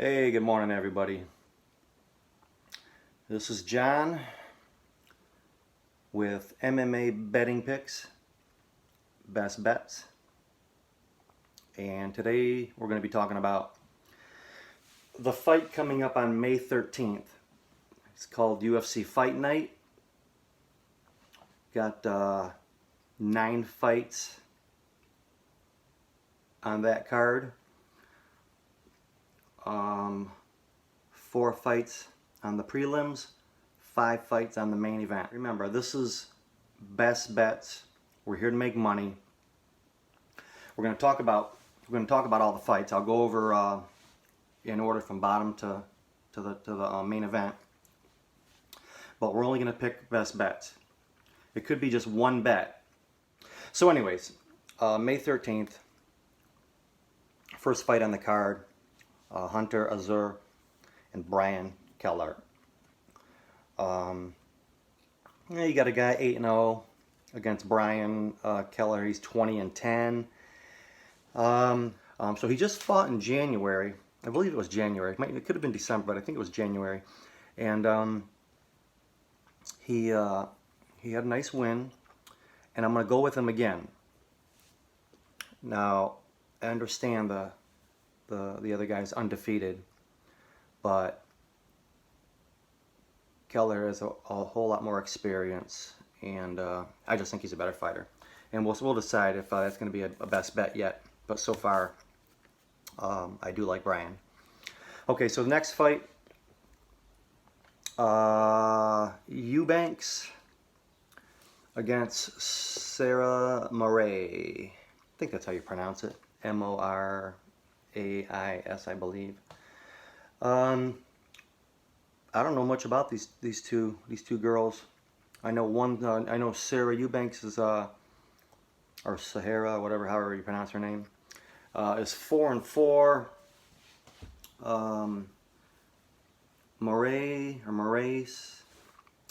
Hey, good morning everybody. This is John with MMA betting picks, best bets. And today we're going to be talking about the fight coming up on May 13th. It's called UFC Fight Night. Got 9 fights on that card. 4 fights on the prelims, 5 fights on the main event. Remember, this is best bets. We're here to make money. We're going to talk about all the fights. I'll go over in order from bottom to the main event. But we're only going to pick best bets. It could be just one bet. So anyways, May 13th, first fight on the card, Hunter Azur and Brian Keller. You got a guy 8-0 against Brian Keller. He's 20-10. So he just fought in January. I believe it was January. It could have been December, but I think it was January. And he had a nice win. And I'm going to go with him again. Now, I understand the other guy's undefeated, but Keller has a whole lot more experience, and I just think he's a better fighter. And we'll decide if that's going to be a best bet yet. But so far, I do like Brian. Okay, so the next fight, Eubanks against Sarah Morais. I think that's how you pronounce it. Morais, I believe. I don't know much about these two girls. I know one. I know Sarah Eubanks is or Sahara, however you pronounce her name, is 4-4. Morais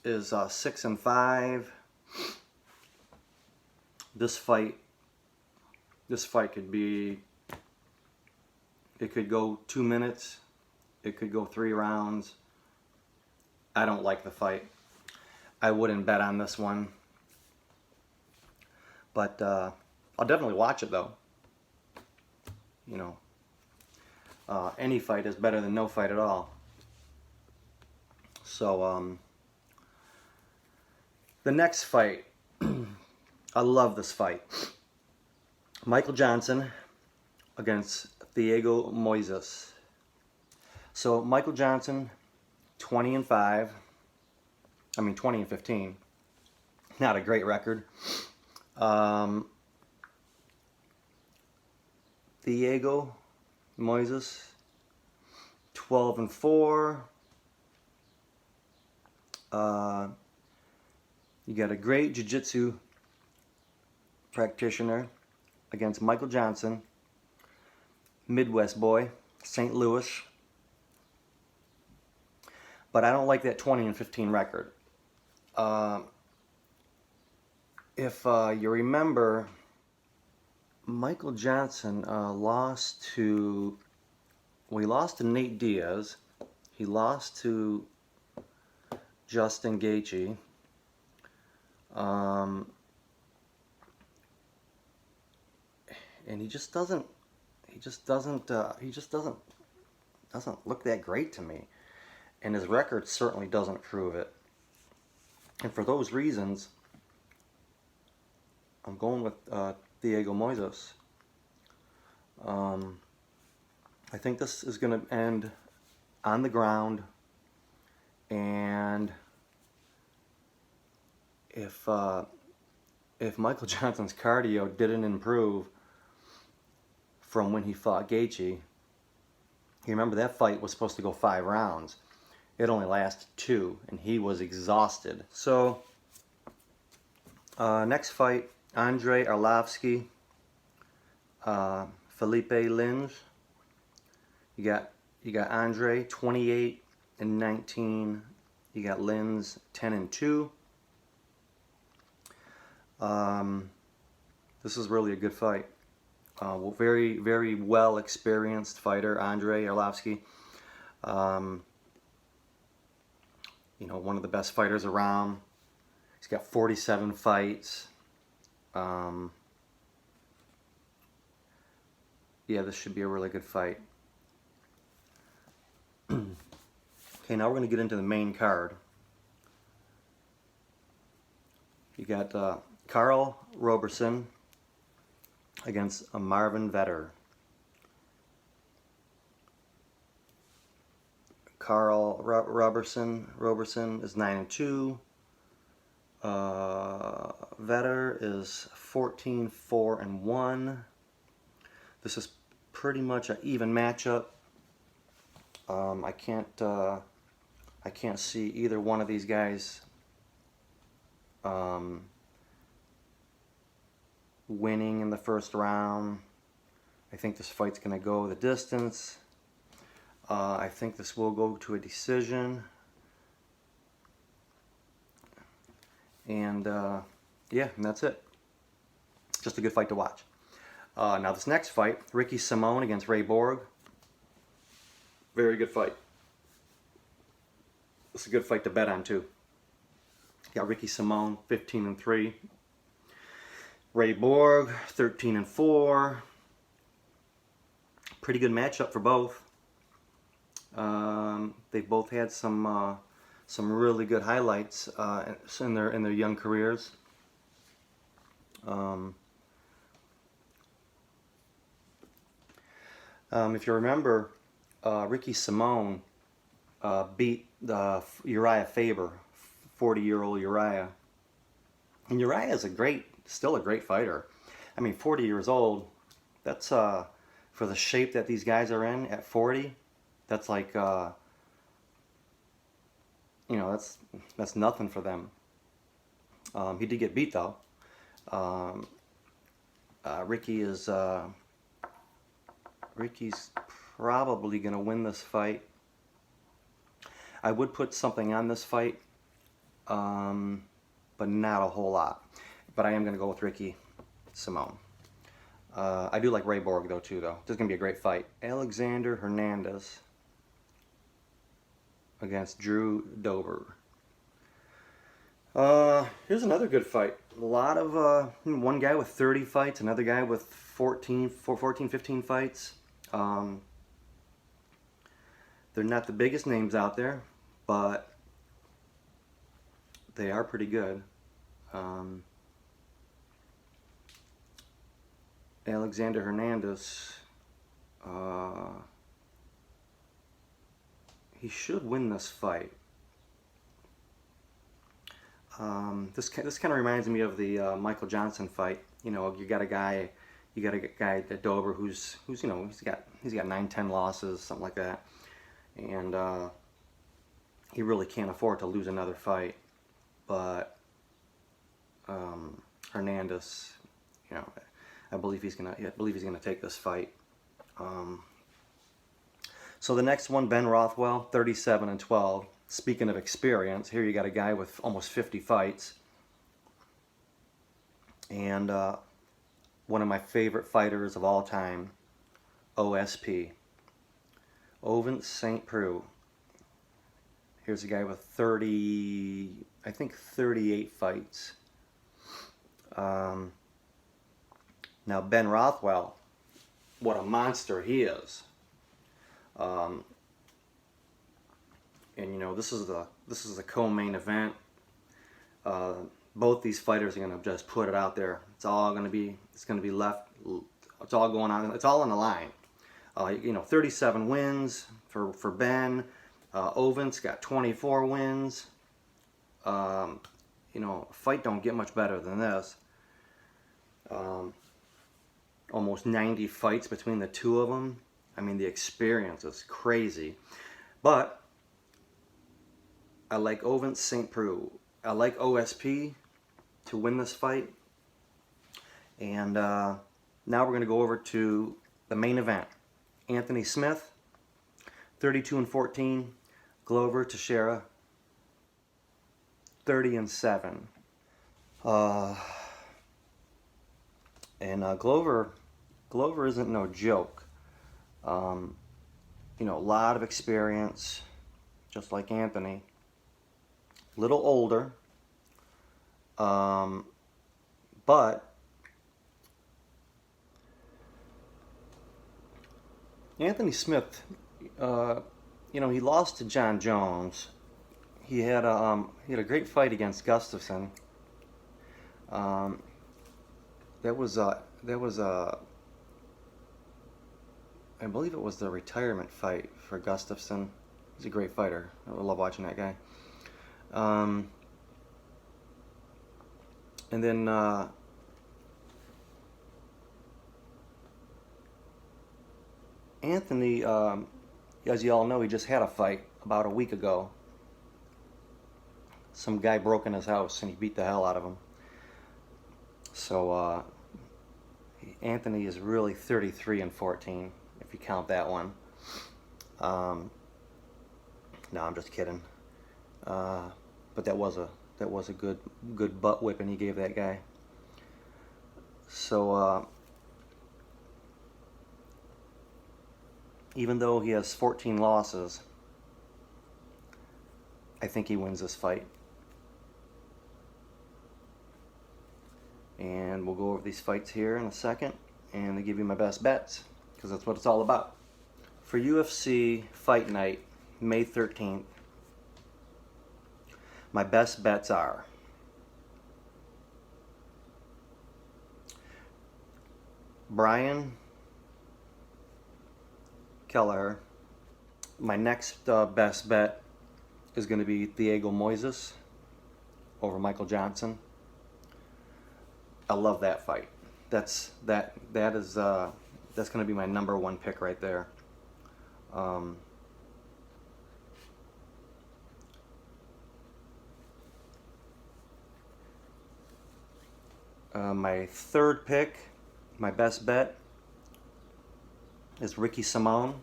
is 6-5. This fight could be. It could go 2 minutes. It could go 3 rounds. I don't like the fight. I wouldn't bet on this one. But I'll definitely watch it though. You know, any fight is better than no fight at all. So the next fight, I love this fight. Michael Johnson against Thiago Moises. So Michael Johnson, 20-5. 20-15. Not a great record. Thiago Moises, 12-4. You got a great jiu-jitsu practitioner against Michael Johnson, Midwest boy, St. Louis. But I don't like that 20-15 record. If you remember, Michael Johnson lost to Nate Diaz. He lost to Justin Gaethje. And he just doesn't look that great to me. And his record certainly doesn't prove it. And for those reasons, I'm going with Thiago Moises. I think this is going to end on the ground. And if Michael Johnson's cardio didn't improve from when he fought Gaethje, you remember that fight was supposed to go 5 rounds. It only lasted 2, and he was exhausted. So, next fight, Andrei Arlovsky, Felipe Lins. You got Andre 28-19. You got Lins 10-2. This is really a good fight. Very, very well experienced fighter, Andrei Arlovsky. Um, you know, one of the best fighters around. He's got 47 fights. Yeah, this should be a really good fight. Okay, now we're going to get into the main card. You got Karl Roberson against Marvin Vetter. Karl Roberson is 9-2. Vetter is 14-4-1. This is pretty much an even matchup. I can't see either one of these guys winning in the first round. I think this fight's going to go the distance. I think this will go to a decision. And yeah, and that's it. Just a good fight to watch. Now this next fight, Ricky Simón against Ray Borg. Very good fight. It's a good fight to bet on too. Got Ricky Simón 15-3. Ray Borg 13-4. Pretty good matchup for both. They've both had some really good highlights in their young careers. If you remember, Ricky Simón beat Uriah Faber, 40-year-old Uriah. And Uriah is still a great fighter. I mean, 40 years old, that's for the shape that these guys are in at 40, that's like, you know, that's nothing for them. He did get beat though. Ricky's probably going to win this fight. I would put something on this fight, but not a whole lot. But I am going to go with Ricky Simón. I do like Ray Borg though too though. This is going to be a great fight. Alexander Hernandez against Drew Dober. Here's another good fight. A lot of one guy with 30 fights, another guy with 15 fights. They're not the biggest names out there, but they are pretty good. Alexander Hernandez, he should win this fight. This kind of reminds me of the Michael Johnson fight. You know, you got a guy at Dober who's you know, he's got 9-10 losses, something like that, and he really can't afford to lose another fight. But Hernandez, you know, I believe he's gonna take this fight. So the next one, Ben Rothwell, 37-12. Speaking of experience, here you got a guy with almost 50 fights, and one of my favorite fighters of all time, OSP, Ovince St. Preux. Here's a guy with 38 fights. Now Ben Rothwell, what a monster he is. And you know, this is the co-main event. Both these fighters are gonna just put it out there. It's all gonna be left. It's all going on. It's all on the line. You know, 37 wins for Ben. Ovince got 24 wins. You know, a fight don't get much better than this. Almost 90 fights between the two of them. I mean, the experience is crazy. But I like Ovince St. Preux. I like OSP to win this fight. And now we're going to go over to the main event. Anthony Smith, 32-14. Glover Teixeira, 30-7. Glover isn't no joke. you know, a lot of experience, just like Anthony. A little older, but Anthony Smith, you know, he lost to John Jones. He had a great fight against Gustafson. That was I believe it was the retirement fight for Gustafson. He's a great fighter. I love watching that guy. And then Anthony, as you all know, he just had a fight about a week ago. Some guy broke in his house and he beat the hell out of him. So Anthony is really 33-14, if you count that one. No, I'm just kidding. But that was a good butt whipping he gave that guy. So even though he has 14 losses, I think he wins this fight. And we'll go over these fights here in a second and give you my best bets, because that's what it's all about. For UFC Fight Night, May 13th, my best bets are Brian Kelleher. My next best bet is going to be Diego Moises over Michael Johnson. I love that fight. That's going to be my number one pick right there. My third pick, my best bet, is Ricky Simon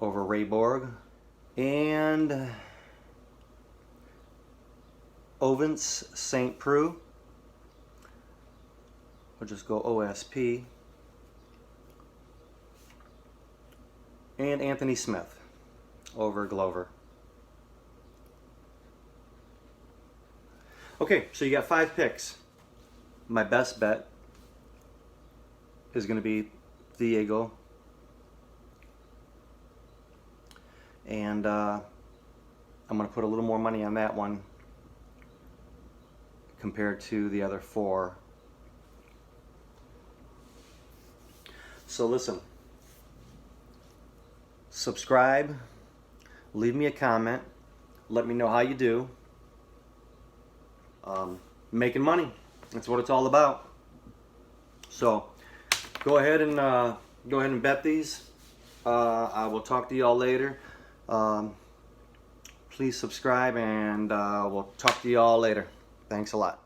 over Ray Borg. And Ovens St. Preux. We'll just go OSP. And Anthony Smith over Glover. Okay, so you got 5 picks. My best bet is going to be Diego. And I'm going to put a little more money on that one compared to the other 4. So listen, subscribe, leave me a comment, let me know how you do. Making money, that's what it's all about. So go ahead and bet these. I will talk to y'all later. Please subscribe, and we'll talk to y'all later. Thanks a lot.